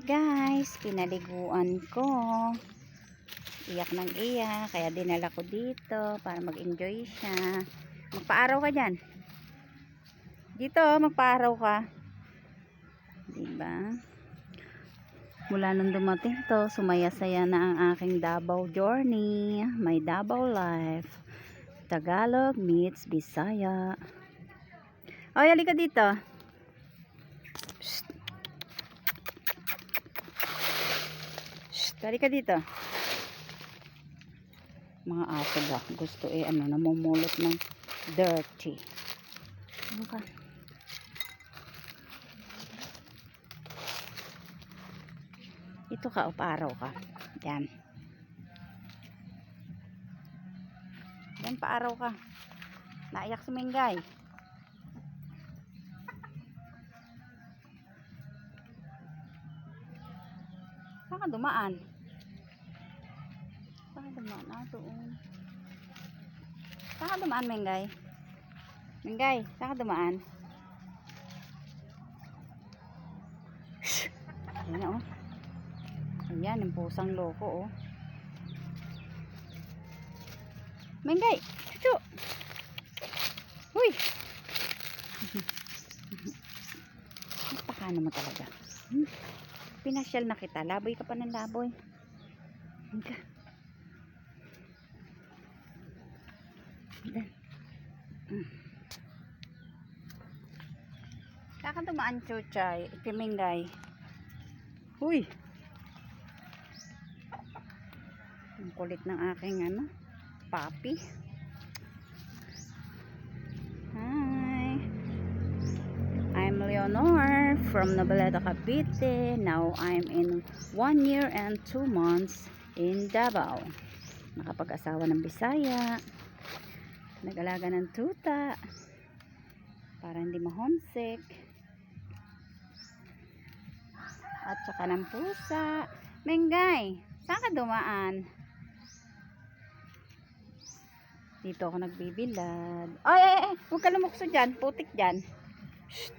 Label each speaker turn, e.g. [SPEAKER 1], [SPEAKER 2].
[SPEAKER 1] Guys, pinaliguan ko. Iyak ng iyak, kaya dinala ko dito para mag-enjoy siya. Magpaaraw ka dyan. Dito, magpaaraw ka. Diba? Mula nung dumating to, sumaya-saya na ang aking Davao journey. My Davao life. Tagalog meets Bisaya. Oy, halika dito. Shh. Shh, halika dito. Mga aso ba? Gusto namumulot ng dirty. Ano ka? Ito ka, uparaw ka. Yan. Yan, paaraw ka. Naiyak si Mengay. Saan ka dumaan? Saan ka dumaan? Doon. Saan ka dumaan, Mengay? Mengay, saan ka dumaan? Shhh! Ayan o. Ayan, yung pusang loko o. Mengay! Chuchu! Uy! Napaka naman talaga. Pinasyal na kita. Laboy ka pa ng laboy. Hangga. Saan ka dumaan, Chuchay? Mengay. Uy! Ang kulit ng aking papi. Hi! I'm Leonor from Noveleta, Cavite. Now I'm in 1 year and 2 months in Davao. Nakapag-asawa ng Bisaya. Nag-alaga ng tuta para hindi ma-homesick. At saka ng pusa. Mengay, saan ka dumaan? Dito ako nagbibilad. Ay! Huwag ka lumukso dyan. Putik dyan. Shh.